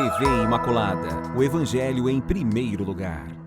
TV Imaculada, o Evangelho em primeiro lugar.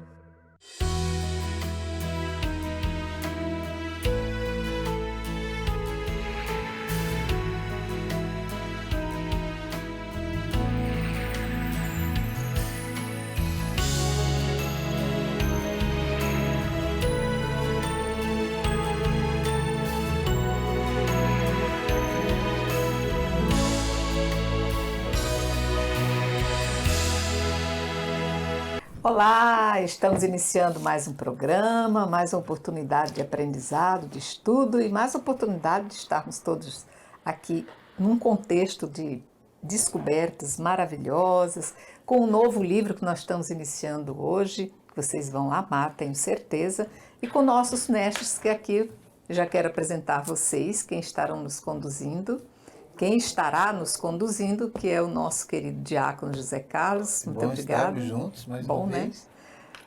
Olá, estamos iniciando mais um programa, mais uma oportunidade de aprendizado, de estudo e mais oportunidade de estarmos todos aqui num contexto de descobertas maravilhosas, com um novo livro que nós estamos iniciando hoje, que vocês vão amar, tenho certeza, e com nossos mestres que aqui já quero apresentar a vocês, quem estarão nos conduzindo. Quem estará nos conduzindo, que é o nosso querido diácono José Carlos. Muito obrigada. Estarmos juntos mais Bom, uma né? vez.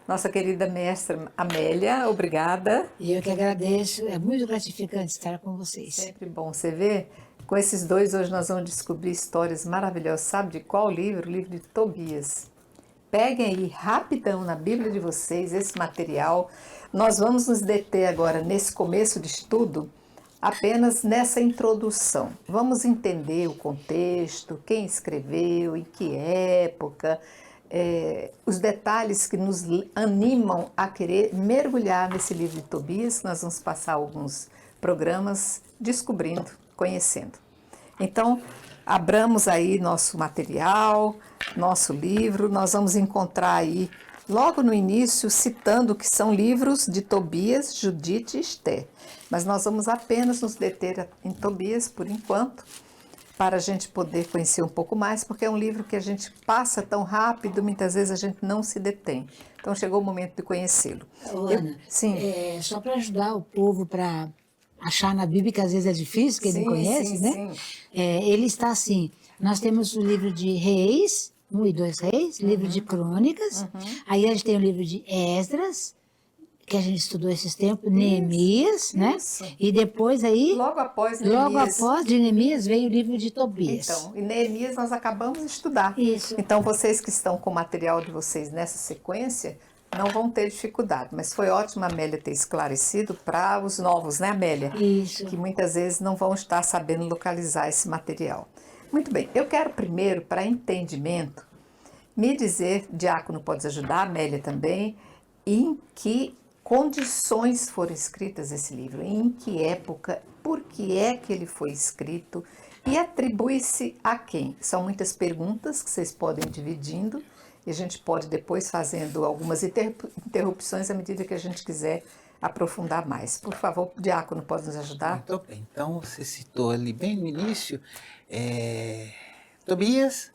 Nossa querida mestra Amélia, obrigada. E eu que agradeço, é muito gratificante estar com vocês. Sempre bom você ver. Com esses dois, hoje nós vamos descobrir histórias maravilhosas. Sabe de qual livro? O livro de Tobias. Peguem aí rapidão na Bíblia de vocês esse material. Nós vamos nos deter agora nesse começo de estudo, apenas nessa introdução. Vamos entender o contexto, quem escreveu, em que época, os detalhes que nos animam a querer mergulhar nesse livro de Tobias, que nós vamos passar alguns programas descobrindo, conhecendo. Então, abramos aí nosso material, nosso livro, nós vamos encontrar aí, logo no início, citando que são livros de Tobias, Judite e Esther. Mas nós vamos apenas nos deter em Tobias, por enquanto, para a gente poder conhecer um pouco mais, porque é um livro que a gente passa tão rápido, muitas vezes a gente não se detém. Então chegou o momento de conhecê-lo. Ana, sim. Só para ajudar o povo para achar na Bíblia, que às vezes é difícil, quem não conhece, né? Sim. Ele está assim, nós temos o livro de Reis, 1 e 2 Reis, livro de Crônicas, aí a gente tem o livro de Esdras, que a gente estudou esses tempos, Neemias, né? E depois aí... Logo após de Neemias veio o livro de Tobias. Então, e Neemias nós acabamos de estudar. Isso. Então, vocês que estão com o material de vocês nessa sequência, não vão ter dificuldade. Mas foi ótimo a Amélia ter esclarecido para os novos, né, Amélia? Isso. Que muitas vezes não vão estar sabendo localizar esse material. Muito bem, eu quero primeiro, para entendimento, me dizer, Diácono pode ajudar, Amélia também, em que condições foram escritas esse livro, em que época, por que é que ele foi escrito e atribui-se a quem? São muitas perguntas que vocês podem ir dividindo e a gente pode depois fazendo algumas interrupções à medida que a gente quiser aprofundar mais. Por favor, Diácono, pode nos ajudar? Muito bem. Então, você citou ali bem no início, Tobias,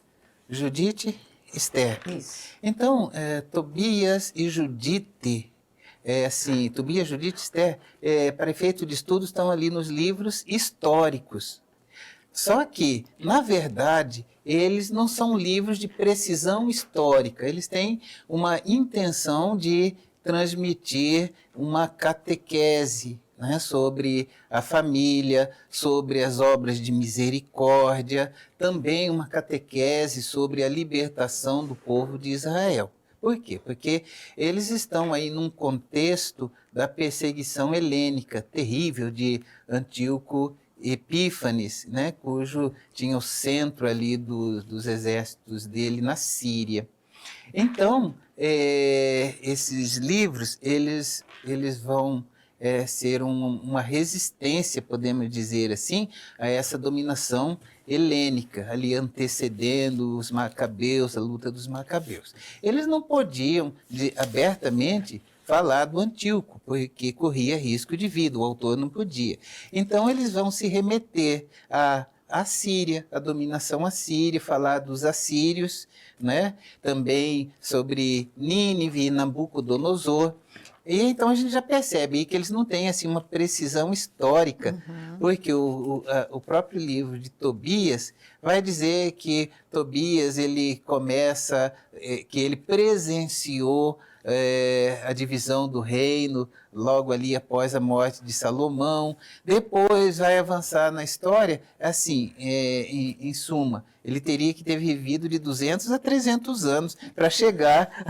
Judite, Esther. Isso. Então, Tobias e Judite, Tobias, Judite e Esther, para efeito de estudo, estão ali nos livros históricos. Só que, na verdade, eles não são livros de precisão histórica, eles têm uma intenção de transmitir uma catequese, né, sobre a família, sobre as obras de misericórdia, também uma catequese sobre a libertação do povo de Israel. Por quê? Porque eles estão aí num contexto da perseguição helênica terrível de Antíoco Epífanes, né, cujo tinha o centro ali dos exércitos dele na Síria. Então, esses livros, eles vão ser uma resistência, podemos dizer assim, a essa dominação helênica, ali antecedendo os macabeus, a luta dos macabeus. Eles não podiam abertamente falar do Antíoco, porque corria risco de vida, o autor não podia. Então eles vão se remeter à Síria, a dominação assíria, falar dos assírios, né? Também sobre Nínive e Nabucodonosor. E então a gente já percebe que eles não têm assim, uma precisão histórica, porque o próprio livro de Tobias vai dizer que Tobias ele começa, que ele presenciou a divisão do reino, logo ali após a morte de Salomão. Depois vai avançar na história, assim, em suma, ele teria que ter vivido de 200 a 300 anos para chegar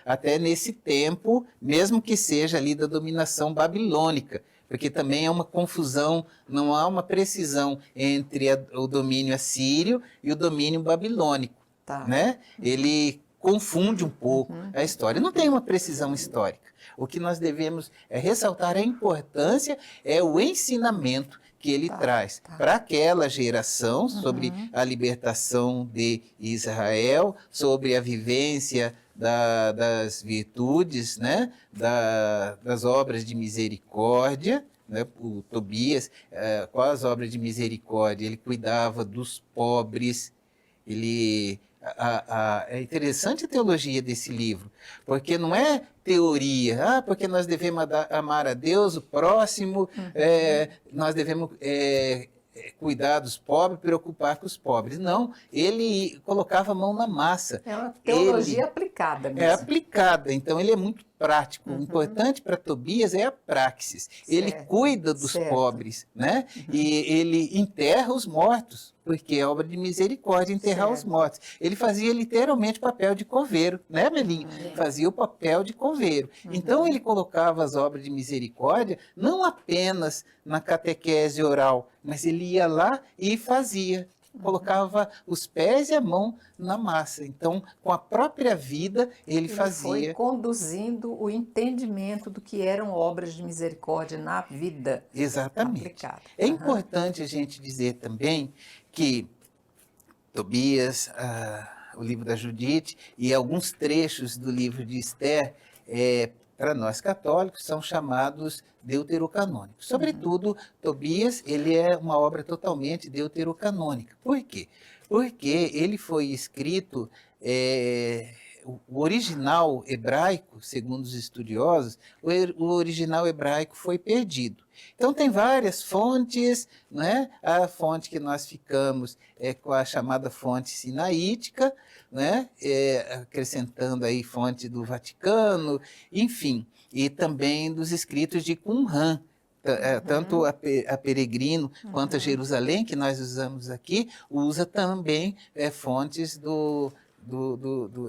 até nesse tempo, mesmo que seja ali da dominação babilônica, porque também é uma confusão, não há uma precisão entre o domínio assírio e o domínio babilônico, Tá. né? Ele confunde um pouco a história, não tem uma precisão histórica. O que nós devemos ressaltar a importância é o ensinamento que ele traz para aquela geração sobre a libertação de Israel, sobre a vivência das virtudes, né? Das obras de misericórdia, né? O Tobias, com as obras de misericórdia, ele cuidava dos pobres, é interessante a teologia desse livro, porque não é teoria, porque nós devemos amar a Deus, o próximo, nós devemos cuidar dos pobres, preocupar com os pobres. Não, ele colocava a mão na massa. É uma teologia aplicada mesmo. É aplicada, então ele é muito prático. O importante para Tobias é a praxis. Ele cuida dos pobres, né? E ele enterra os mortos, porque é obra de misericórdia enterrar os mortos. Ele fazia literalmente papel de coveiro, né, Melinho? Fazia o papel de coveiro. Então ele colocava as obras de misericórdia não apenas na catequese oral, mas ele ia lá e fazia. Colocava os pés e a mão na massa. Então, com a própria vida, ele fazia. Foi conduzindo o entendimento do que eram obras de misericórdia na vida. Exatamente. Aplicada. É importante a gente dizer também que Tobias, o livro da Judite e alguns trechos do livro de Esther, para nós católicos, são chamados deuterocanônicos. Sobretudo, Tobias, ele é uma obra totalmente deuterocanônica. Por quê? Porque ele foi escrito, o original hebraico, segundo os estudiosos, o original hebraico foi perdido. Então, tem várias fontes, né? A fonte que nós ficamos é com a chamada fonte sinaítica, né? Acrescentando aí fonte do Vaticano, enfim, e também dos escritos de Qumran, tanto a Peregrino quanto a Jerusalém, que nós usamos aqui, usa também fontes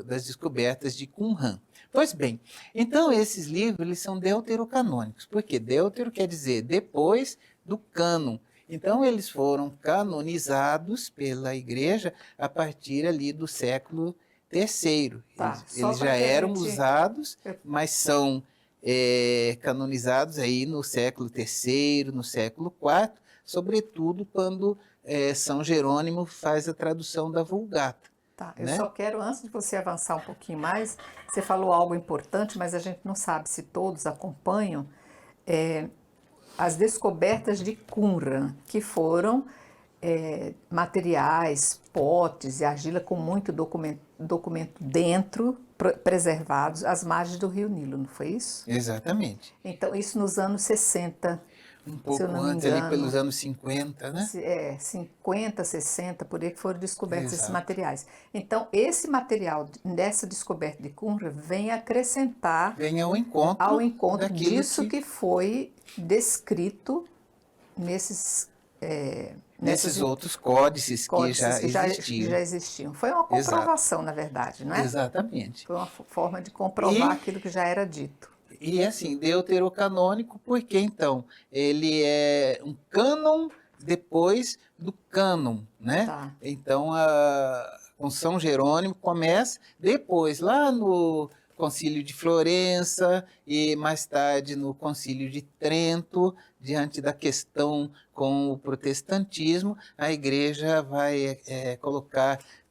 das descobertas de Qumran. Pois bem, então esses livros eles são deuterocanônicos, porque deutero quer dizer depois do cânon. Então eles foram canonizados pela Igreja a partir ali do século III. Eles já eram usados, mas são canonizados aí no século III, no século IV, sobretudo quando São Jerônimo faz a tradução da Vulgata. Tá, eu só quero, antes de você avançar um pouquinho mais, você falou algo importante, mas a gente não sabe se todos acompanham, as descobertas de Qumran, que foram materiais, potes e argila com muito documento dentro, preservados às margens do Rio Nilo, não foi isso? Exatamente. Então, isso nos anos 60. Um pouco antes, ali pelos anos 50, né? 50, 60, por aí que foram descobertos esses materiais. Então, esse material, dessa descoberta de Qumran, vem acrescentar... Vem ao encontro disso que foi descrito nesses outros códices que já existiam. Foi uma comprovação, na verdade, não é? Exatamente. Foi uma forma de comprovar aquilo que já era dito. E assim, deuterocanônico, porque então ele é um cânon depois do cânon, né? Tá. Então, com São Jerônimo começa, depois lá no Concílio de Florença e mais tarde no Concílio de Trento, diante da questão com o protestantismo, a Igreja vai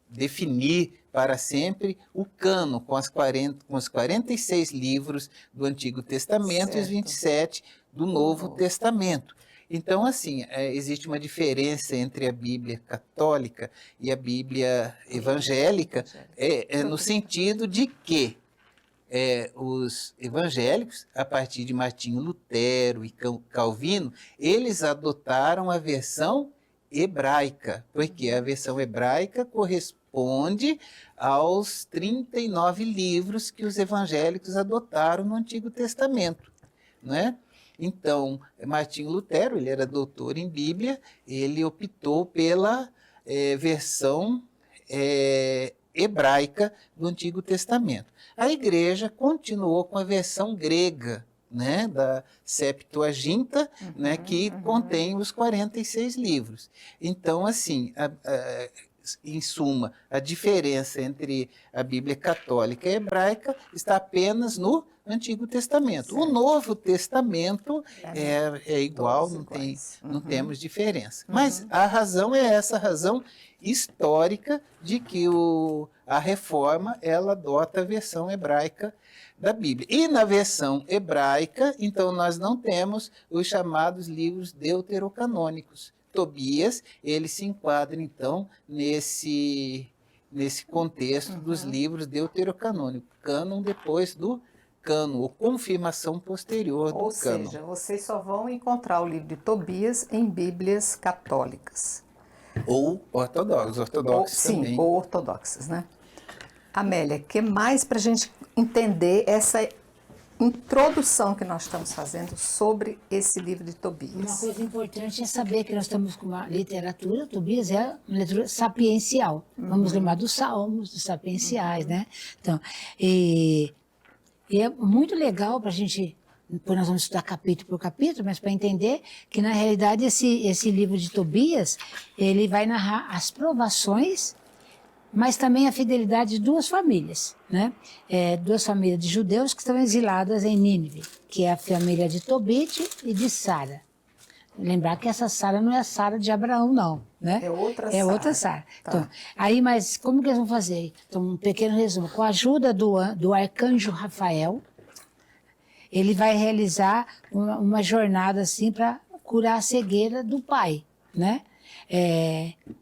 definir para sempre o cânon, com os 46 livros do Antigo Testamento e os 27 do Novo Testamento. Então, assim, existe uma diferença entre a Bíblia católica e a Bíblia evangélica, no sentido de que os evangélicos, a partir de Martinho Lutero e Calvino, eles adotaram a versão hebraica, porque a versão hebraica corresponde corresponde aos 39 livros que os evangélicos adotaram no Antigo Testamento, não é? Então, Martinho Lutero, ele era doutor em Bíblia, ele optou pela versão hebraica do Antigo Testamento. A igreja continuou com a versão grega, né, da Septuaginta, né, que contém os 46 livros. Então, assim, em suma, a diferença entre a Bíblia católica e a hebraica está apenas no Antigo Testamento. Certo. O Novo Testamento é igual, Todos iguais. não temos diferença. Mas a razão é essa razão histórica de que a Reforma ela adota a versão hebraica da Bíblia. E na versão hebraica, então, nós não temos os chamados livros deuterocanônicos. Tobias, ele se enquadra, então, nesse contexto dos livros deuterocanônicos. Cânon depois do cânon, ou confirmação posterior do cânon. Ou seja, vocês só vão encontrar o livro de Tobias em Bíblias católicas. Ou ortodoxos Sim, também. ou ortodoxas, né? Amélia, o que mais para a gente entender essa introdução que nós estamos fazendo sobre esse livro de Uma Tobias? coisa importante é saber que nós estamos com uma literatura, Tobias é uma literatura sapiencial. Vamos lembrar dos salmos, dos sapienciais, né? Então, e é muito legal para a gente, depois nós vamos estudar capítulo por capítulo, mas para entender que, na realidade, esse livro de Tobias, ele vai narrar as provações, mas também a fidelidade de duas famílias, né? Duas famílias de judeus que estão exiladas em Nínive, que é a família de Tobit e de Sara. Lembrar que essa Sara não é a Sara de Abraão, não, né? É outra É Sara. outra Sara. Tá. Então, aí, mas como que eles vão fazer? Então, um pequeno resumo. Com a ajuda do arcanjo Rafael, ele vai realizar uma jornada assim para curar a cegueira do pai, né?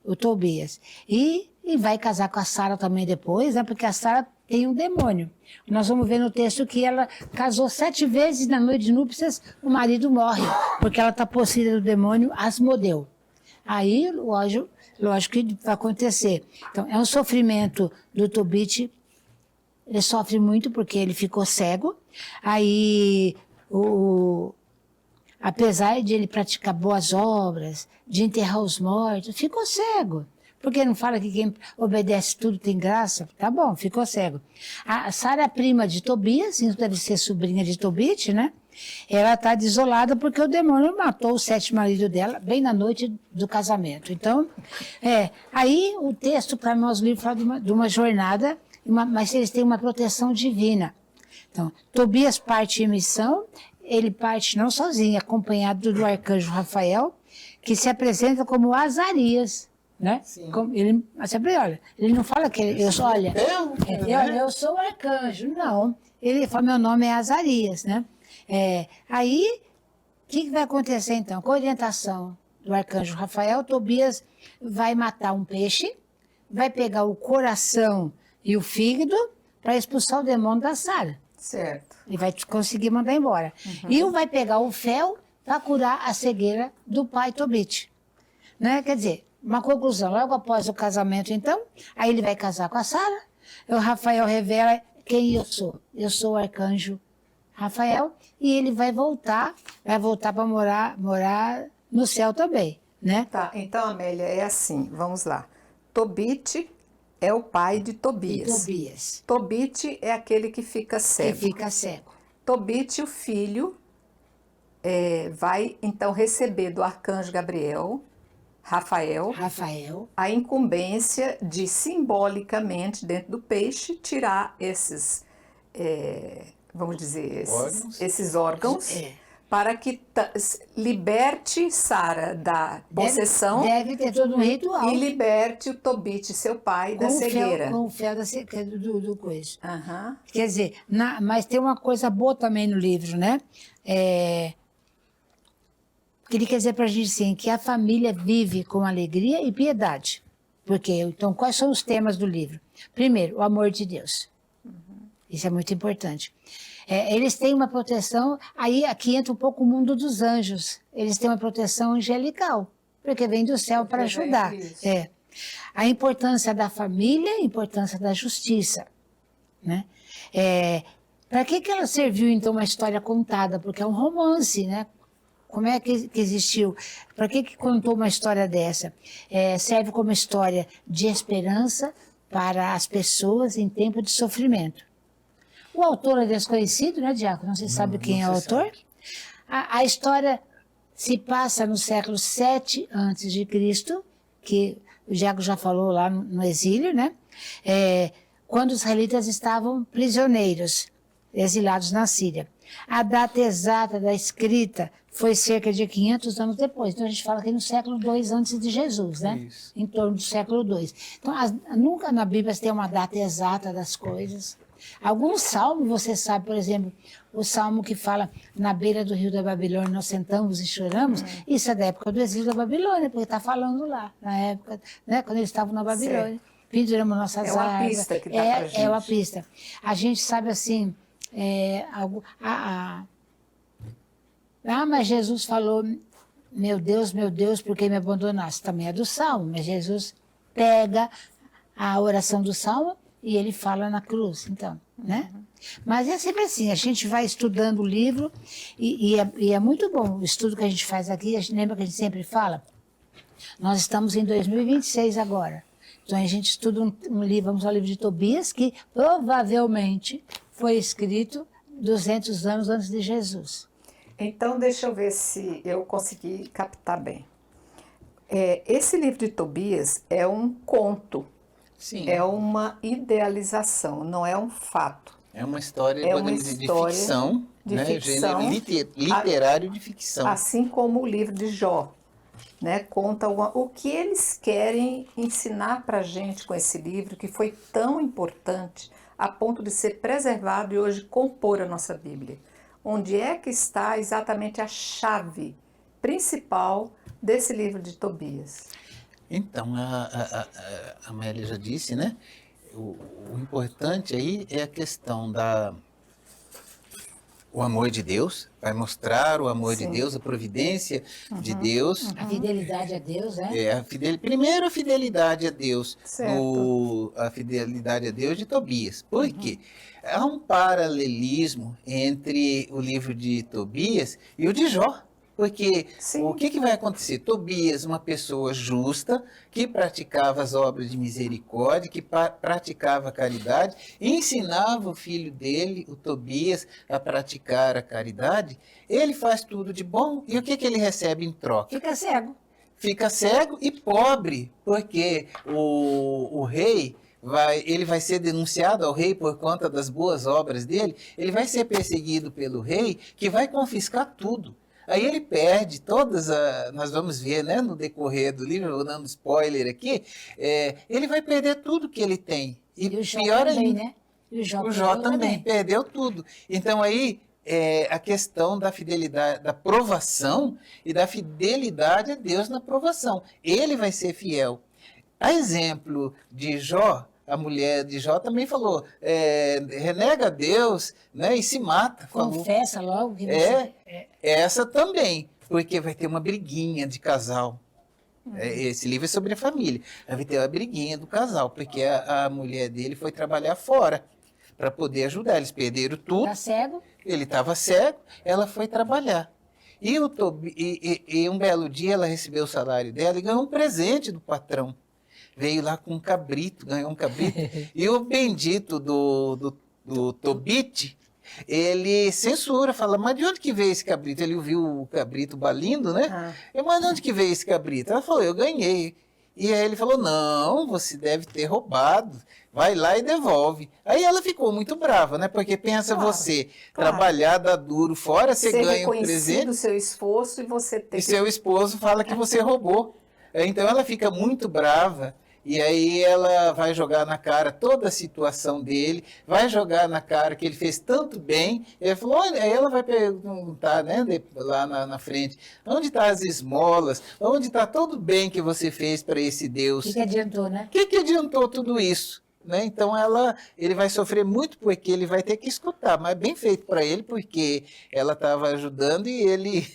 O Tobias. E vai casar com a Sara também depois, né? Porque a Sara tem um demônio. Nós vamos ver no texto que ela casou 7 vezes na noite de núpcias, o marido morre, porque ela está possuída do demônio Asmodeu. Aí, lógico que vai acontecer. Então, é um sofrimento do Tobit, ele sofre muito porque ele ficou cego. Aí, apesar de ele praticar boas obras, de enterrar os mortos, ficou cego. Porque não fala que quem obedece tudo tem graça? Tá bom, ficou cego. A Sara é prima de Tobias, então deve ser sobrinha de Tobit, né? Ela está desolada porque o demônio matou o 7º marido dela, bem na noite do casamento. Então, aí o texto para nós, o livro fala de uma jornada, mas eles têm uma proteção divina. Então, Tobias parte em missão, ele parte não sozinho, acompanhado do arcanjo Rafael, que se apresenta como Azarias, né? Ele não fala que eu sou o arcanjo, não. Ele fala, meu nome é Azarias, né? Aí, o que vai acontecer então? Com a orientação do arcanjo Rafael, Tobias vai matar um peixe, vai pegar o coração e o fígado para expulsar o demônio da Sara. Certo. E vai conseguir mandar embora. E vai pegar o fel para curar a cegueira do pai Tobit. Né? Quer dizer, uma conclusão, logo após o casamento, então, aí ele vai casar com a Sara, o Rafael revela quem eu sou. Eu sou o arcanjo Rafael, e ele vai voltar para morar no céu também, né? Tá, então, Amélia, é assim, vamos lá. Tobit é o pai de Tobias. Tobias, Tobit é aquele que fica que cego. fica cego. Tobit, o filho, vai então receber do arcanjo Rafael, a incumbência de simbolicamente, dentro do peixe, tirar esses, vamos dizer, esses órgãos, para que liberte Sara da possessão. Deve ter todo um ritual. E liberte o Tobit, seu pai, da cegueira. Com o fel da cegueira do coisa. Aham. Quer dizer, mas tem uma coisa boa também no livro, né? Que ele quer dizer para a gente assim, que a família vive com alegria e piedade. Porque, então, quais são os temas do livro? Primeiro, o amor de Deus. Isso é muito importante. Eles têm uma proteção, aí aqui entra um pouco o mundo dos anjos. Eles têm uma proteção angelical, porque vem do céu para ajudar. A importância da família, a importância da justiça, né? Para que ela serviu, então, uma história contada? Porque é um romance, né? Como é que existiu? Para que contou uma história dessa? Serve como história de esperança para as pessoas em tempo de sofrimento. O autor é desconhecido, né, Diácono? Não se sabe quem é o autor. A história se passa no século 7 a.C., que o Diácono já falou lá no exílio, né? Quando os israelitas estavam prisioneiros, exilados na Síria. A data exata da escrita foi cerca de 500 anos depois. Então a gente fala que no século 2 antes de Jesus, né? Isso. Em torno do século 2. Então nunca na Bíblia tem uma data exata das coisas. Alguns salmos, você sabe, por exemplo, o salmo que fala na beira do rio da Babilônia nós sentamos e choramos, isso é da época do exílio da Babilônia, porque está falando lá, na época, né, quando eles estavam na Babilônia. Penduramos nossas uma árvores. pista que dá pra gente. É uma pista. A gente sabe assim, mas Jesus falou, meu Deus, por que me abandonaste? Também é do Salmo, mas Jesus pega a oração do Salmo e ele fala na cruz, então, né? Mas é sempre assim, a gente vai estudando o livro e é muito bom o estudo que a gente faz aqui, a gente lembra que a gente sempre fala, nós estamos em 2026 agora, então a gente estuda um livro, vamos ao livro de Tobias, que provavelmente foi escrito 200 anos antes de Jesus. Então, deixa eu ver se eu consegui captar bem. Esse livro de Tobias é um conto, Sim. é uma idealização, não é um fato. É uma história, É uma podemos dizer, de história ficção, de né? ficção, Gênero literário de ficção. Assim como o livro de Jó, né? Conta o que eles querem ensinar para a gente com esse livro, que foi tão importante a ponto de ser preservado e hoje compor a nossa Bíblia. Onde é que está exatamente a chave principal desse livro de Tobias? Então, a Amélia já disse, né? O importante aí é a questão o amor de Deus, vai mostrar o amor de Deus, a providência de Deus. A fidelidade a Deus, né? Primeiro a fidelidade a Deus, Certo. a fidelidade a Deus de Tobias. Por quê? Há um paralelismo entre o livro de Tobias e o de Jó. Porque Sim. o que vai acontecer? Tobias, uma pessoa justa, que praticava as obras de misericórdia, que praticava a caridade, ensinava o filho dele, o Tobias, a praticar a caridade. Ele faz tudo de bom e o que ele recebe em troca? Fica cego. Fica cego e pobre, porque o rei ele vai ser denunciado ao rei por conta das boas obras dele, ele vai ser perseguido pelo rei, que vai confiscar tudo. Aí ele perde nós vamos ver, né, no decorrer do livro, vou dando spoiler aqui, ele vai perder tudo que ele tem. E o Jó pior também, ainda, né? E o Jó também perdeu tudo. Então aí, a questão da fidelidade, da provação e da fidelidade a Deus na provação. Ele vai ser fiel. A exemplo de Jó, a mulher de Jó também falou, renega a Deus, né, e se mata. Confessa logo que você... Essa também, porque vai ter uma briguinha de casal. Esse livro é sobre a família. Vai ter uma briguinha do casal, porque a mulher dele foi trabalhar fora para poder ajudar. Eles perderam tudo. Tá cego? Ele estava cego, ela foi trabalhar. E um belo dia ela recebeu o salário dela e ganhou um presente do patrão. Veio lá com um cabrito, ganhou um cabrito. E o bendito do Tobit, ele censura, fala, mas de onde que veio esse cabrito? Ele viu o cabrito balindo, né? Mas de onde que veio esse cabrito? Ela falou, eu ganhei. E aí ele falou, não, você deve ter roubado. Vai lá e devolve. Aí ela ficou muito brava, né? Porque pensa você, trabalhar, dar duro fora, você ganha um presente. O seu esforço e você tem E seu esposo fala que você roubou. Então ela fica muito brava. E aí ela vai jogar na cara toda a situação dele, vai jogar na cara que ele fez tanto bem. Ele falou, olha, aí ela vai perguntar, né, lá na frente, onde estão as esmolas? Onde está todo o bem que você fez para esse Deus? O que adiantou, né? O que adiantou tudo isso? Né? Então ele vai sofrer muito porque ele vai ter que escutar, mas bem feito para ele, porque ela estava ajudando e ele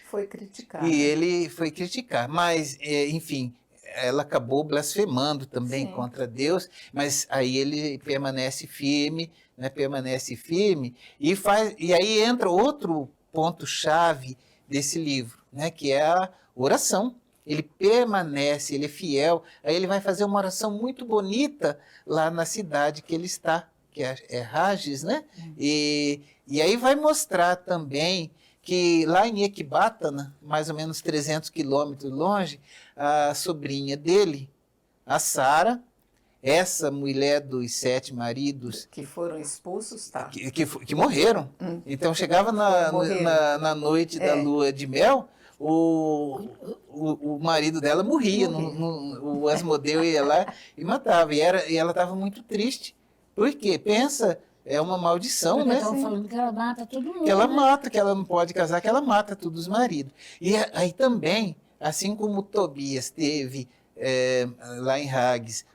foi criticar. E ele foi criticar. Mas, enfim, ela acabou blasfemando também Sim. contra Deus, mas aí ele permanece firme, né? Permanece firme e aí entra outro ponto-chave desse livro, né? Que é a oração. Ele permanece, ele é fiel. Aí ele vai fazer uma oração muito bonita lá na cidade que ele está, que é Rages, né? E aí vai mostrar também que lá em Ecbatana, mais ou menos 300 quilômetros longe, a sobrinha dele, a Sara, essa mulher dos 7 maridos Que foram expulsos, tá? que morreram. Então chegava Morreram. na noite da lua de mel, o marido dela morria. O Asmodeu ia lá e matava. E ela estava muito triste. Por quê? Pensa, é uma maldição, Porque né? estão falando que ela mata todo mundo. Que ela né? mata, que ela não pode casar, que ela mata todos os maridos. E aí também, assim como Tobias teve lá em Rages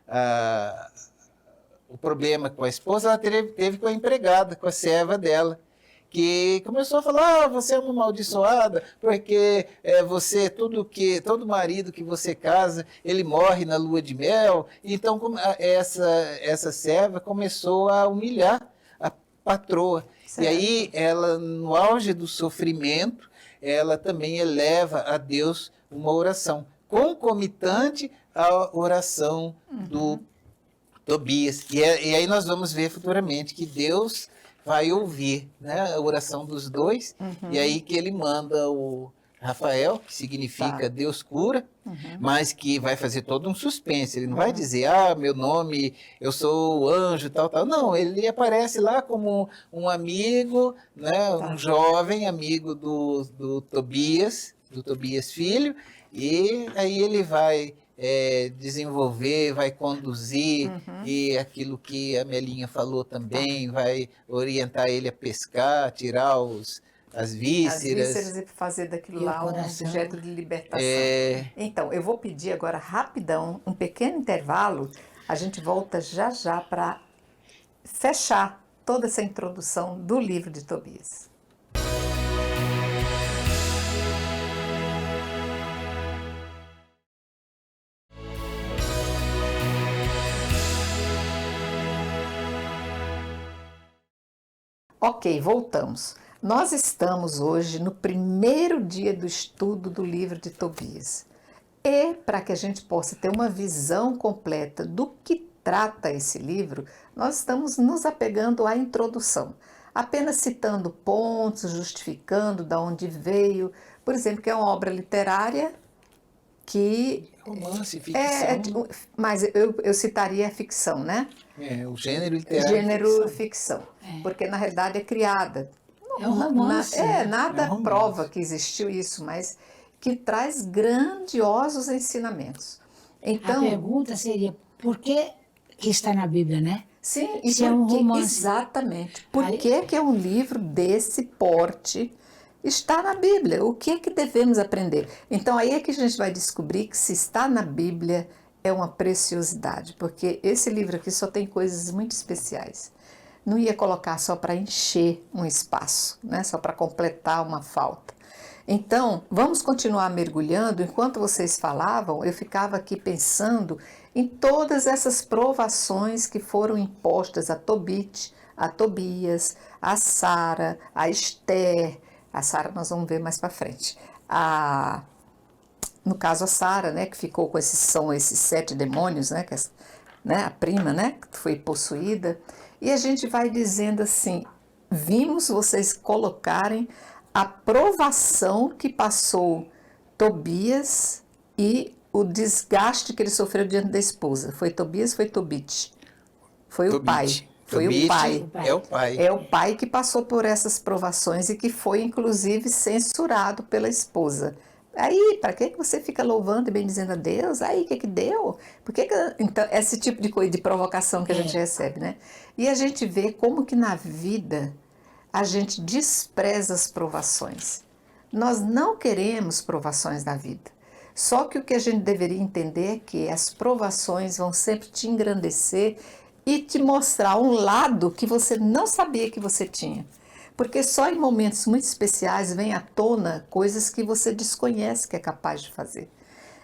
o problema com a esposa, ela teve com a empregada, com a serva dela, que começou a falar: você é uma amaldiçoada, porque todo marido que você casa, ele morre na lua de mel. Então essa serva começou a humilhar a patroa. Certo. E aí ela, no auge do sofrimento, ela também eleva a Deus uma oração concomitante à oração do Tobias. E aí nós vamos ver futuramente que Deus vai ouvir, né, a oração dos dois, e aí que ele manda o Rafael, que significa Deus cura, mas que vai fazer todo um suspense. Ele não vai dizer: meu nome, eu sou o anjo, tal, tal. Não, ele aparece lá como um amigo, né, um jovem amigo do Tobias filho, e aí ele vai desenvolver, vai conduzir, e aquilo que a Melinha falou também, vai orientar ele a pescar, tirar as vísceras. As vísceras e fazer daquilo E o lá um coração. objeto de libertação. Então, Eu vou pedir agora rapidão, um pequeno intervalo. A gente volta já já para fechar toda essa introdução do livro de Tobias. Ok, voltamos. Nós estamos hoje no primeiro dia do estudo do livro de Tobias. E para que a gente possa ter uma visão completa do que trata esse livro, nós estamos nos apegando à introdução, apenas citando pontos, justificando de onde veio. Por exemplo, que é uma obra literária que romance, ficção. mas eu citaria a ficção, né? O gênero literário. Gênero ficção, porque na realidade é criada. É um romance. Nada É um romance. prova que existiu isso, mas que traz grandiosos ensinamentos. A Então, pergunta seria: por que está na Bíblia, né? sim, e Se é um por que- romance. exatamente. Por Aí- que é um livro desse porte está na Bíblia? O que é que devemos aprender? Então aí é que a gente vai descobrir que se está na Bíblia é uma preciosidade, porque esse livro aqui só tem coisas muito especiais. Não ia colocar só para encher um espaço, né? Só para completar uma falta. Então, vamos continuar mergulhando. Enquanto vocês falavam, eu ficava aqui pensando em todas essas provações que foram impostas a Tobit, a Tobias, a Sara, a Esther. A Sara nós vamos ver mais para frente. No caso a Sara, né, que ficou com esses 7 demônios, né, a prima, né, que foi possuída. E a gente vai dizendo assim: vimos vocês colocarem a provação que passou Tobias e o desgaste que ele sofreu diante da esposa. Foi Tobias, foi Tobit? Foi o Tobit. pai. Foi Tobit o pai. É o pai. É o pai que passou por essas provações e que foi, inclusive, censurado pela esposa. Aí, para que você fica louvando e bendizendo a Deus? Aí, o que deu? Então, esse tipo de coisa, de provocação que a gente recebe, né? E a gente vê como que na vida a gente despreza as provações. Nós não queremos provações na vida. Só que o que a gente deveria entender é que as provações vão sempre te engrandecer e te mostrar um lado que você não sabia que você tinha. Porque só em momentos muito especiais vem à tona coisas que você desconhece que é capaz de fazer.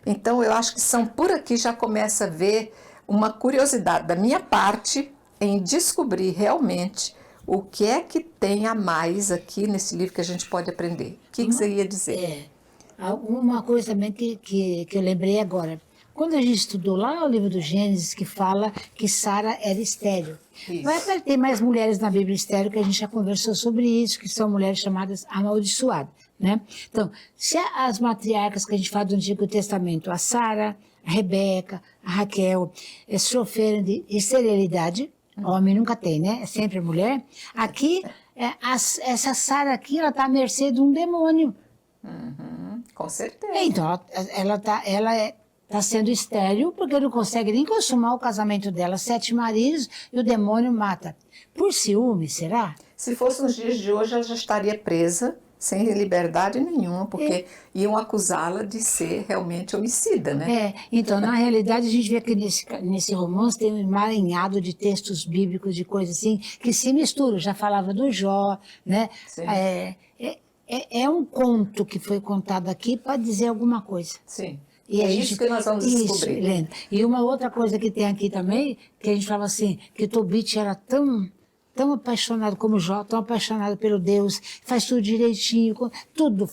Então, eu acho que são por aqui já começa a ver uma curiosidade da minha parte em descobrir realmente o que é que tem a mais aqui nesse livro que a gente pode aprender. O que você ia dizer? Uma coisa também que eu lembrei agora. Quando a gente estudou lá o livro do Gênesis, que fala que Sara era estéril. Isso. Vai ter mais mulheres na Bíblia estéril, que a gente já conversou sobre isso, que são mulheres chamadas amaldiçoadas, né? Então, se as matriarcas que a gente fala do Antigo Testamento, a Sara, a Rebeca, a Raquel, sofreram de esterilidade, homem nunca tem, né? É sempre mulher. Aqui, essa Sara aqui, ela está à mercê de um demônio. Com certeza. Então, ela tá sendo estéril porque não consegue nem consumar o casamento dela. 7 maridos e o demônio mata. Por ciúme, será? Se fosse nos dias de hoje, ela já estaria presa, sem liberdade nenhuma, porque iam acusá-la de ser realmente homicida, né? Então, na realidade, a gente vê que nesse romance tem um emaranhado de textos bíblicos, de coisas assim, que se misturam. Já falava do Jó, né? Sim. É um conto que foi contado aqui para dizer alguma coisa. Sim. E é isso que nós vamos descobrir. Helena. E uma outra coisa que tem aqui também, que a gente fala assim, que Tobit era tão apaixonado como Jó, tão apaixonado pelo Deus, faz tudo direitinho, tudo,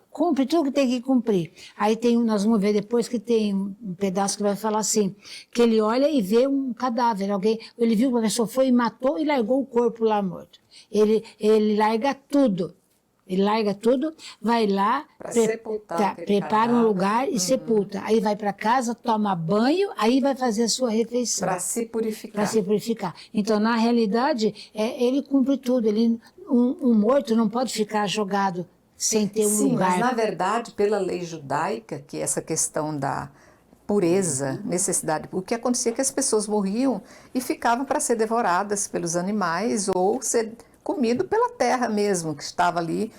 cumpre tudo que tem que cumprir. Aí nós vamos ver depois que tem um pedaço que vai falar assim, que ele olha e vê um cadáver, ele viu que uma pessoa foi e matou e largou o corpo lá morto. Ele larga tudo. Ele larga tudo, vai lá, prepara um lugar e sepulta. Aí vai para casa, toma banho, aí vai fazer a sua refeição. Para se purificar. Para se purificar. Então, na realidade, ele cumpre tudo. Um morto não pode ficar jogado sem ter um lugar. Sim, mas na verdade, pela lei judaica, que essa questão da pureza, necessidade, o que acontecia é que as pessoas morriam e ficavam para ser devoradas pelos animais ou ser comido pela terra mesmo, que estava ali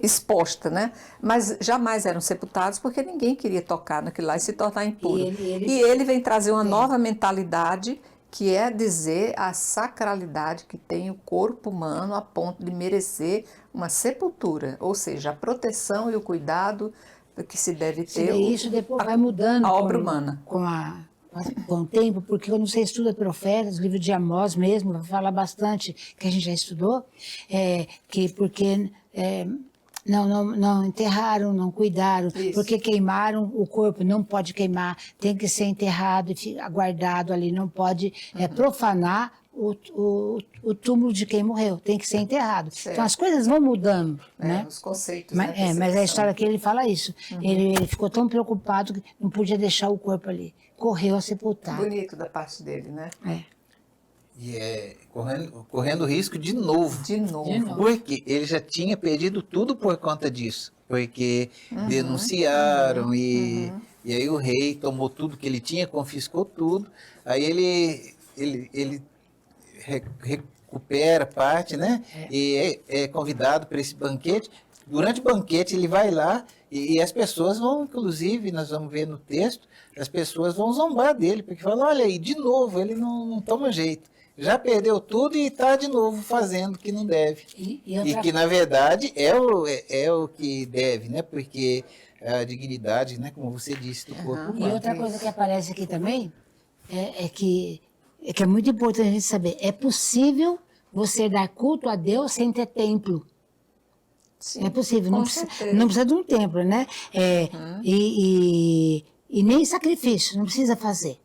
exposta, né? Mas jamais eram sepultados porque ninguém queria tocar naquilo lá e se tornar impuro. E ele vem trazer uma nova mentalidade, que é dizer a sacralidade que tem o corpo humano a ponto de merecer uma sepultura, ou seja, a proteção e o cuidado que se deve ter. E isso depois vai mudando a obra humana. Com o tempo, porque quando você estuda profetas, o livro de Amós mesmo, vai falar bastante, que a gente já estudou, porque não enterraram, não cuidaram, porque queimaram o corpo, não pode queimar, tem que ser enterrado e ficar guardado ali, não pode profanar o túmulo de quem morreu, tem que ser enterrado. Certo. Então as coisas vão mudando, né? Os conceitos. Mas a história aqui ele fala isso. Ele ficou tão preocupado que não podia deixar o corpo ali. Correu a sepultar. Bonito da parte dele, né? E correndo risco de novo. De novo. Porque ele já tinha perdido tudo por conta disso. Porque denunciaram e aí o rei tomou tudo que ele tinha, confiscou tudo. Aí ele recupera parte, né? E é convidado para esse banquete. Durante o banquete ele vai lá e as pessoas vão, inclusive, nós vamos ver no texto, as pessoas vão zombar dele, porque falam, olha aí, de novo, ele não toma jeito. Já perdeu tudo e está de novo fazendo o que não deve. E que, na verdade, é o que deve, né? Porque a dignidade, né? Como você disse, do corpo humano. E outra coisa que aparece aqui também é que é muito importante a gente saber, é possível você dar culto a Deus sem ter templo. Sim, é possível, não precisa de um templo, né? E nem sacrifício, não precisa fazer.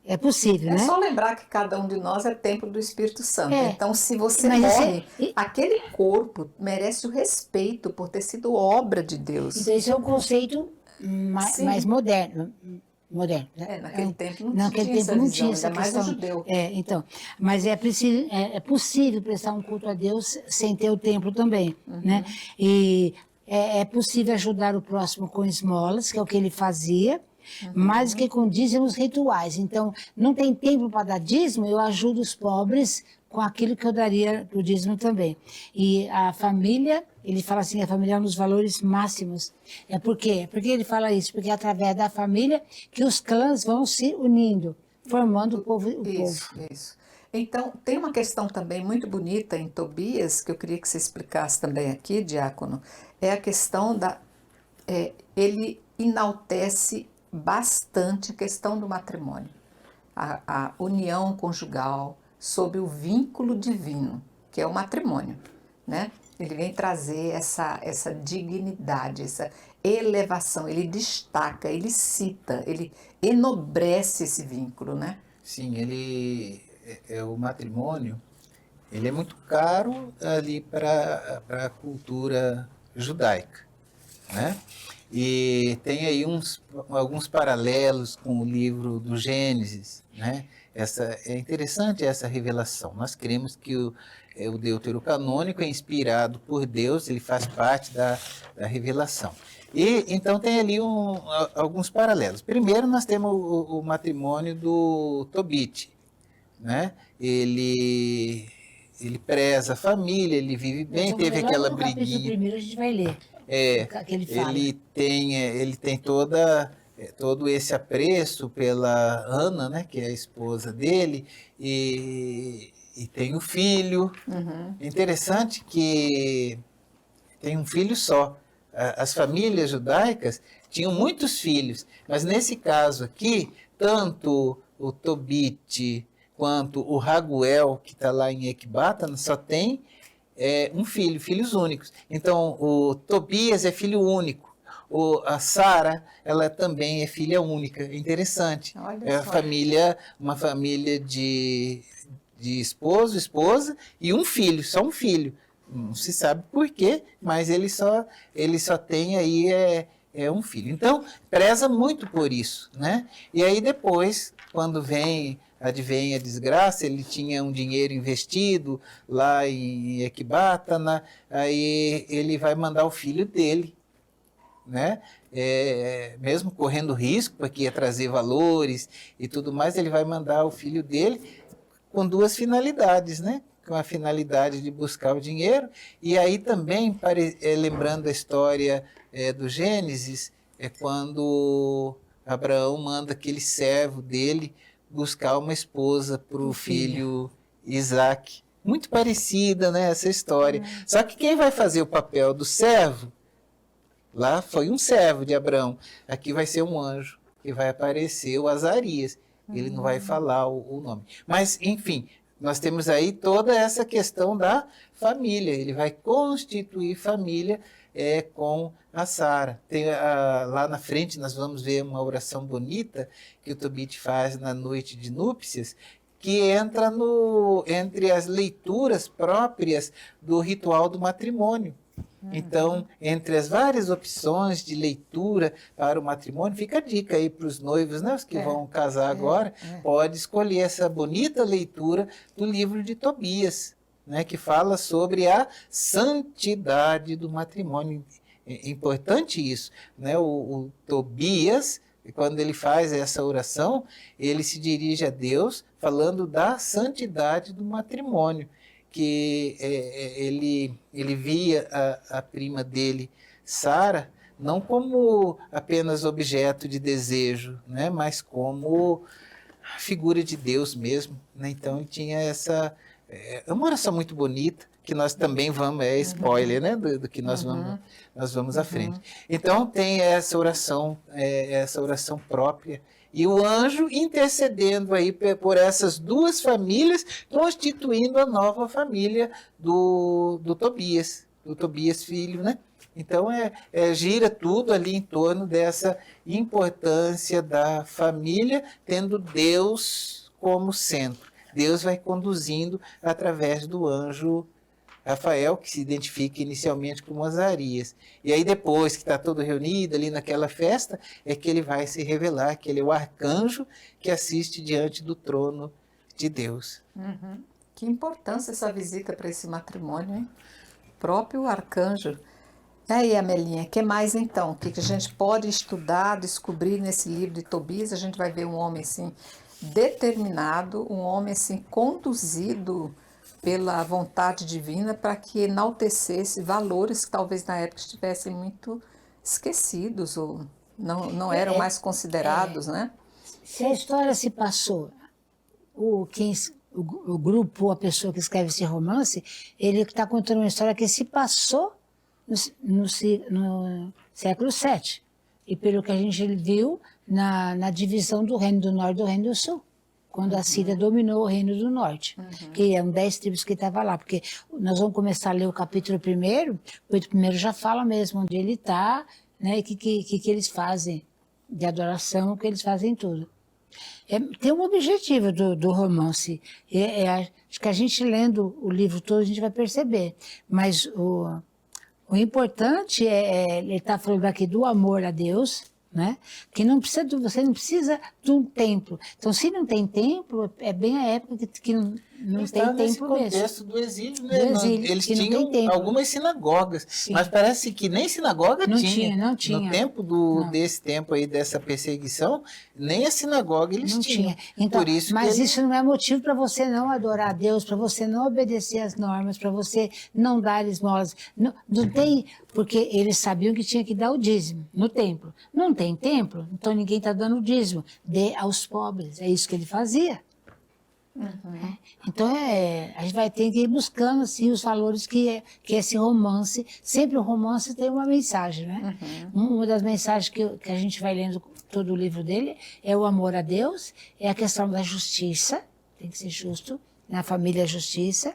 É possível, né? É só lembrar que cada um de nós é templo do Espírito Santo. Então, se você morre, aquele corpo merece o respeito por ter sido obra de Deus. Então, esse é um conceito mais moderno. Naquele tempo não tinha essa mais questão. o judeu. Então, mas é possível prestar um culto a Deus sem ter o templo também, né? E é possível ajudar o próximo com esmolas, que é o que ele fazia, mais do que com dízimos rituais. Então, não tem tempo para dar dízimo, eu ajudo os pobres com aquilo que eu daria do dízimo também. E a família, ele fala assim, a família é um dos valores máximos. Por quê? Porque ele fala isso? Porque é através da família que os clãs vão se unindo, formando o povo. Isso. Então, tem uma questão também muito bonita em Tobias, que eu queria que você explicasse também aqui, Diácono, é a questão ele enaltece bastante a questão do matrimônio, a união conjugal sob o vínculo divino, que é o matrimônio, né? Ele vem trazer essa dignidade, essa elevação, ele destaca, ele cita, ele enobrece esse vínculo, né? Sim, o matrimônio, ele é muito caro ali para a cultura judaica, né? E tem aí alguns paralelos com o livro do Gênesis, né? É interessante essa revelação. Nós cremos que o Deuterocanônico é inspirado por Deus, ele faz parte da revelação. E então tem ali alguns paralelos. Primeiro nós temos o matrimônio do Tobit, né? Ele preza a família, ele vive bem, teve aquela briguinha. No capítulo primeiro a gente vai ler. Ele tem todo esse apreço pela Ana, né, que é a esposa dele, e tem um filho. É interessante que tem um filho só. As famílias judaicas tinham muitos filhos, mas nesse caso aqui, tanto o Tobit quanto o Raguel, que está lá em Ecbatana, só tem um filho, filhos únicos. Então, o Tobias é filho único. A Sara, ela também é filha única. É interessante. É uma família de esposo, esposa e um filho, só um filho. Não se sabe por quê, mas ele só tem aí um filho. Então, preza muito por isso, né? E aí depois, quando advém a desgraça, ele tinha um dinheiro investido lá em Ecbatana, aí ele vai mandar o filho dele, né? Mesmo correndo risco, porque ia trazer valores e tudo mais, ele vai mandar o filho dele com duas finalidades, né? Com a finalidade de buscar o dinheiro, e aí também, lembrando a história do Gênesis, quando Abraão manda aquele servo dele buscar uma esposa para o filho Isaac. Muito parecida, né, essa história. Só que quem vai fazer o papel do servo, lá foi um servo de Abraão, aqui vai ser um anjo, que vai aparecer o Azarias. Ele não vai falar o nome. Mas, enfim, nós temos aí toda essa questão da família. Ele vai constituir família com a Sara. Lá na frente nós vamos ver uma oração bonita que o Tobit faz na noite de núpcias, que entra entre as leituras próprias do ritual do matrimônio. Então, entre as várias opções de leitura para o matrimônio, fica a dica aí para os noivos, né, os que vão casar agora, pode escolher essa bonita leitura do livro de Tobias, né, que fala sobre a santidade do matrimônio. É importante isso, né? O Tobias, quando ele faz essa oração, ele se dirige a Deus falando da santidade do matrimônio, que ele via a prima dele, Sara, não como apenas objeto de desejo, né, mas como figura de Deus mesmo, né? Então ele tinha uma oração muito bonita, que nós também vamos, spoiler, né, do que nós vamos à frente. Então tem essa oração própria, e o anjo intercedendo aí por essas duas famílias, constituindo a nova família do Tobias filho, né? Então gira tudo ali em torno dessa importância da família, tendo Deus como centro. Deus vai conduzindo através do anjo Rafael, que se identifica inicialmente como Azarias. E aí depois que está todo reunido ali naquela festa, é que ele vai se revelar que ele é o arcanjo que assiste diante do trono de Deus. Que importância essa visita para esse matrimônio, hein? O próprio arcanjo. E aí, Amelinha, o que mais então? O que a gente pode estudar, descobrir nesse livro de Tobias? A gente vai ver um homem assim determinado, um homem assim conduzido pela vontade divina para que enaltecesse valores que talvez na época estivessem muito esquecidos ou não eram mais considerados, né? Se a história se passou, o grupo, a pessoa que escreve esse romance, ele está contando uma história que se passou no século VII. e pelo que a gente viu na divisão do Reino do Norte e do Reino do Sul, quando a Síria dominou o Reino do Norte, que eram 10 tribos que estavam lá, porque nós vamos começar a ler o capítulo 1º, o capítulo 1º já fala mesmo onde ele está, né, e o que eles fazem de adoração, que eles fazem tudo. Tem um objetivo do romance, acho que a gente lendo o livro todo a gente vai perceber, mas o importante ele está falando aqui do amor a Deus, né? Que você não precisa de um templo. Então, se não tem templo, é bem a época que não tem templo mesmo. Contexto do exílio, né? Do exílio, eles tinham algumas sinagogas, sim, mas parece que nem sinagoga tinha. Não tinha. No tempo desse tempo aí, dessa perseguição, nem a sinagoga eles tinham. Então, por isso mas isso não é motivo para você não adorar a Deus, para você não obedecer às normas, para você não dar esmolas. Não tem, porque eles sabiam que tinha que dar o dízimo no templo. Não tem templo, então ninguém está dando o dízimo. Dê aos pobres, é isso que ele fazia. Então a gente vai ter que ir buscando assim, os valores que esse romance, sempre o romance tem uma mensagem, né? Uma das mensagens que a gente vai lendo todo o livro dele é o amor a Deus, é a questão da justiça, tem que ser justo, na família a justiça,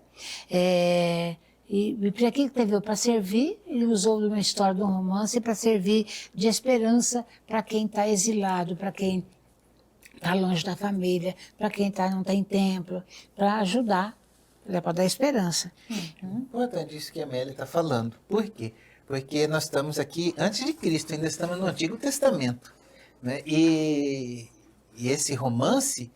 e para que teve? Para servir, ele usou uma história de um romance para servir de esperança para quem está exilado, para quem está longe da família, para quem não tem templo, para ajudar, para dar esperança. Importante isso que a Amélia está falando. Por quê? Porque nós estamos aqui antes de Cristo, ainda estamos no Antigo Testamento, né? E esse romance,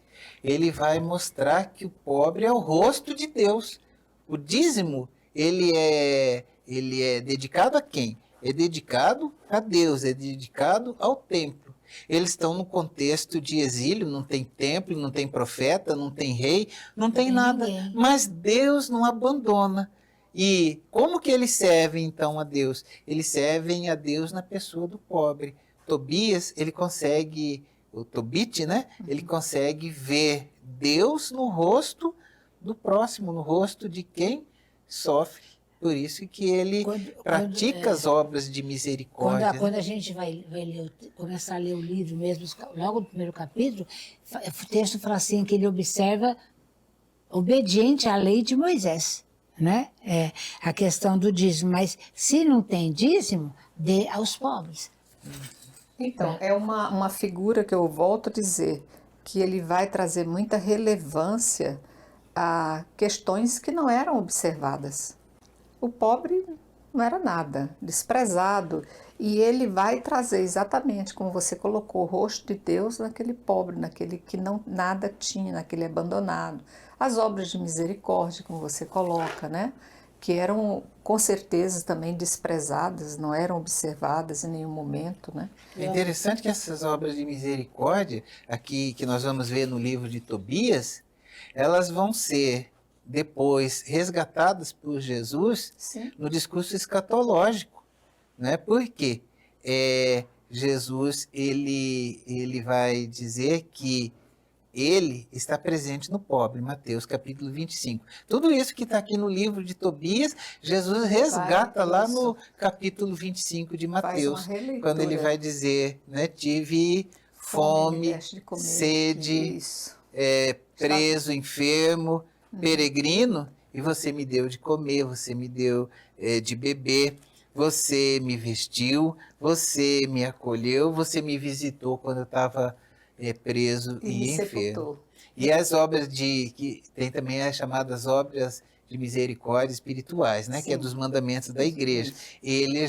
ele vai mostrar que o pobre é o rosto de Deus. O dízimo, ele é dedicado a quem? É dedicado a Deus, é dedicado ao templo. Eles estão no contexto de exílio, não tem templo, não tem profeta, não tem rei, não tem nada. Ninguém. Mas Deus não abandona. E como que eles servem então a Deus? Eles servem a Deus na pessoa do pobre. Tobias, ele consegue, o Tobit, né? Ele consegue ver Deus no rosto do próximo, no rosto de quem sofre. Por isso que ele pratica as obras de misericórdia. Quando a gente vai começar a ler o livro mesmo, logo no primeiro capítulo, o texto fala assim, que ele observa obediente à lei de Moisés, né? A questão do dízimo. Mas se não tem dízimo, dê aos pobres. Então, é uma figura que eu volto a dizer, que ele vai trazer muita relevância a questões que não eram observadas. O pobre não era nada, desprezado, e ele vai trazer exatamente, como você colocou, o rosto de Deus naquele pobre, naquele que não nada tinha, naquele abandonado. As obras de misericórdia, como você coloca, né? Que eram com certeza também desprezadas, não eram observadas em nenhum momento, né? É interessante que essas obras de misericórdia, aqui que nós vamos ver no livro de Tobias, elas vão ser depois resgatadas por Jesus, Sim. No discurso escatológico, né? Porque Jesus ele vai dizer que ele está presente no pobre, Mateus capítulo 25. Tudo isso que está aqui no livro de Tobias, Jesus resgata lá no capítulo 25 de Mateus, quando ele vai dizer, né, tive fome, sede, preso, enfermo, peregrino, e você me deu de comer, você me deu de beber, você me vestiu, você me acolheu, você me visitou quando eu estava preso e enfermo. E as obras que tem também as chamadas obras de misericórdia espirituais, né? Sim. Que é dos mandamentos da igreja. Ele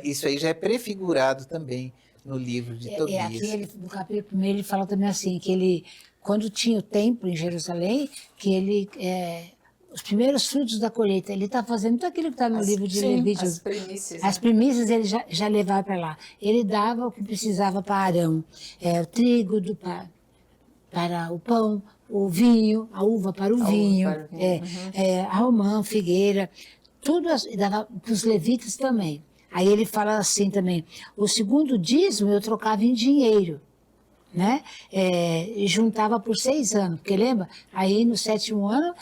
isso aí já é prefigurado também no livro de Tobias. Aqui no capítulo 1 ele fala também assim, que ele, quando tinha o templo em Jerusalém, que ele, os primeiros frutos da colheita, ele está fazendo tudo aquilo que está no livro de Levíticos. As primícias. As primícias ele já levava para lá. Ele dava o que precisava para Arão, o trigo para o pão, o vinho, a uva para o vinho, a romã, figueira, tudo dava para os levitas também. Aí ele fala assim também, o segundo dízimo eu trocava em dinheiro. né? E juntava por 6 anos, porque lembra? Aí no 7º ano,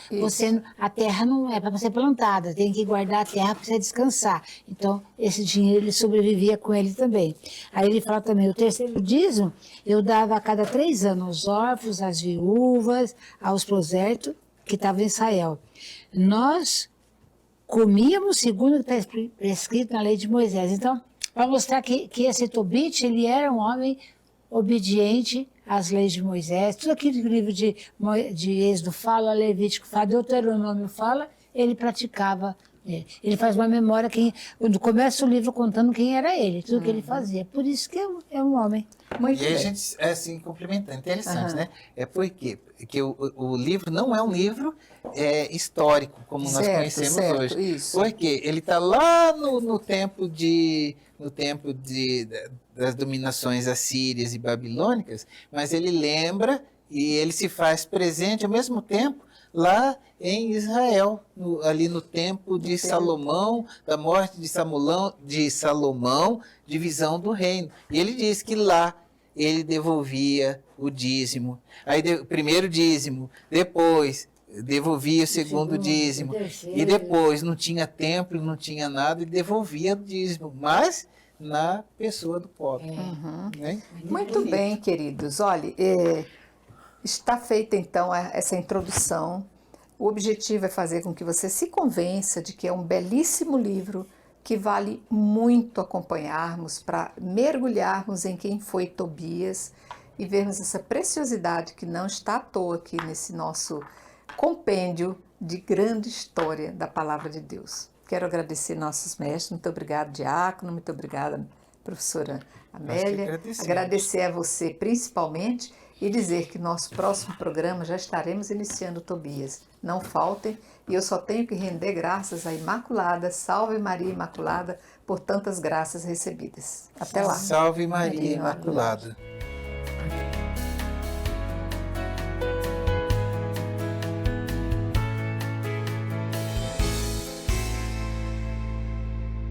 a terra não é para ser plantada, tem que guardar a terra para você descansar. Então, esse dinheiro ele sobrevivia com ele também. Aí ele fala também, o 3º dízimo eu dava a cada 3 anos aos órfãos, às viúvas, aos prosélitos que estavam em Israel. Nós comíamos segundo o que está prescrito na lei de Moisés. Então, para mostrar que esse Tobit, ele era um homem obediente às leis de Moisés, tudo aquilo que o livro de Êxodo fala, Levítico fala, Deuteronômio fala, ele praticava. Ele faz uma memória, começa o livro contando quem era ele, tudo que ele fazia. Por isso que é um homem. Muito bem. A gente, assim, complementando, interessante, né? É porque o livro não é um livro histórico, como nós conhecemos hoje. Isso. Porque ele está lá no tempo das dominações assírias e babilônicas, mas ele lembra e ele se faz presente ao mesmo tempo lá em Israel, ali no tempo de Salomão, da morte de Salomão, divisão do reino. E ele diz que lá ele devolvia o dízimo. Aí o primeiro dízimo, depois devolvia o segundo dízimo. E depois não tinha templo, não tinha nada, e devolvia o dízimo. Mas na pessoa do pobre. Né? Muito bem, queridos. Olha, está feita então essa introdução. O objetivo é fazer com que você se convença de que é um belíssimo livro que vale muito acompanharmos para mergulharmos em quem foi Tobias e vermos essa preciosidade que não está à toa aqui nesse nosso compêndio de grande história da Palavra de Deus. Quero agradecer nossos mestres, muito obrigada, Diácono, muito obrigada, professora Amélia. Agradecer a você principalmente e dizer que nosso próximo programa já estaremos iniciando Tobias. Não faltem, e eu só tenho que render graças à Imaculada, Salve Maria Imaculada, por tantas graças recebidas. Até lá. Salve Maria Imaculada.